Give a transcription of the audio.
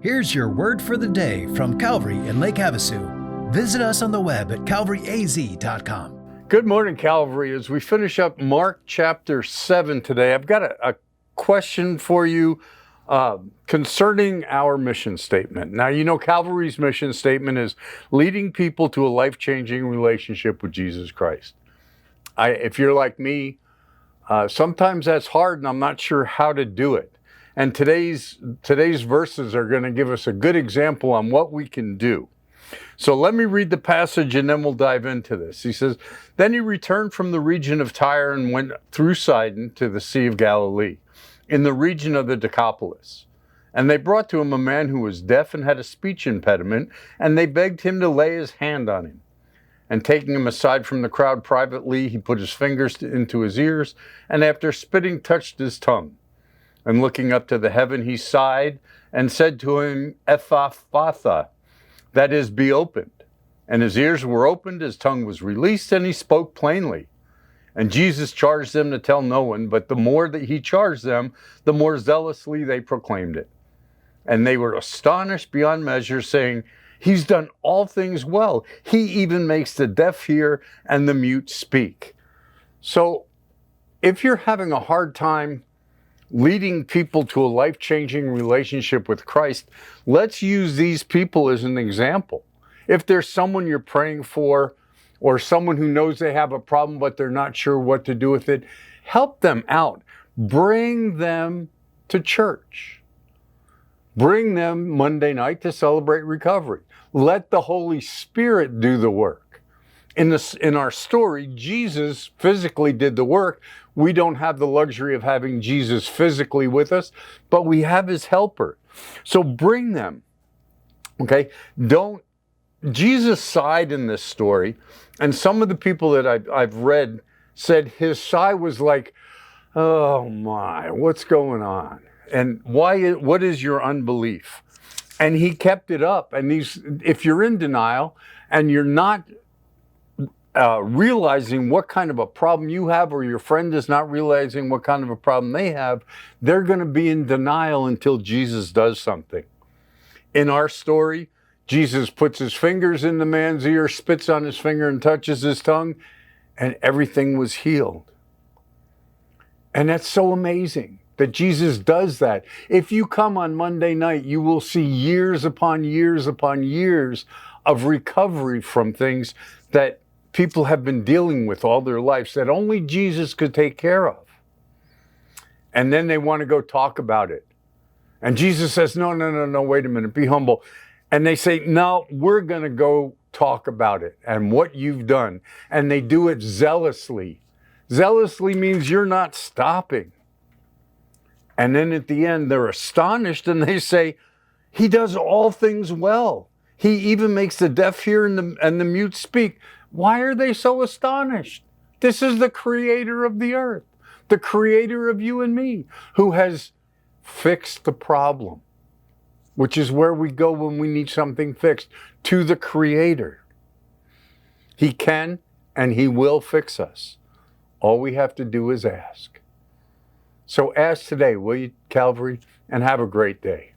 Here's your word for the day from Calvary in Lake Havasu. Visit us on the web at calvaryaz.com. Good morning, Calvary. As we finish up Mark chapter 7 today, I've got a question for you concerning our mission statement. Now, you know, Calvary's mission statement is leading people to a life-changing relationship with Jesus Christ. If you're like me, sometimes that's hard and I'm not sure how to do it. And today's verses are going to give us a good example on what we can do. So let me read the passage and then we'll dive into this. He says, "Then he returned from the region of Tyre and went through Sidon to the Sea of Galilee, in the region of the Decapolis. And they brought to him a man who was deaf and had a speech impediment, and they begged him to lay his hand on him. And taking him aside from the crowd privately, he put his fingers into his ears, and after spitting, touched his tongue. And looking up to the heaven, he sighed and said to him, Ephphatha, that is, be opened. And his ears were opened, his tongue was released, and he spoke plainly. And Jesus charged them to tell no one, but the more that he charged them, the more zealously they proclaimed it. And they were astonished beyond measure, saying, He's done all things well. He even makes the deaf hear and the mute speak." So if you're having a hard time leading people to a life-changing relationship with Christ, let's use these people as an example. If there's someone you're praying for, or someone who knows they have a problem but they're not sure what to do with it, help them out. Bring them to church. Bring them Monday night to celebrate recovery. Let the Holy Spirit do the work. In our story, Jesus physically did the work. We don't have the luxury of having Jesus physically with us, but we have his helper. So bring them, okay? Jesus sighed in this story, and some of the people that I've read said his sigh was like, oh my, what's going on? And what is your unbelief? And he kept it up. And if you're in denial and you're not realizing what kind of a problem you have, or your friend is not realizing what kind of a problem they have, they're going to be in denial until Jesus does something. In our story, Jesus puts his fingers in the man's ear, spits on his finger and touches his tongue, and everything was healed. And that's so amazing that Jesus does that. If you come on Monday night, you will see years upon years upon years of recovery from things that people have been dealing with all their lives that only Jesus could take care of. And then they want to go talk about it. And Jesus says, no, wait a minute, be humble. And they say, no, we're going to go talk about it and what you've done. And they do it zealously. Zealously means you're not stopping. And then at the end, they're astonished and they say, he does all things well. He even makes the deaf hear and the mute speak. Why are they so astonished? This is the creator of the earth, the creator of you and me, who has fixed the problem, which is where we go when we need something fixed, to the creator. He can and he will fix us. All we have to do is ask. So ask today, will you, Calvary, and have a great day.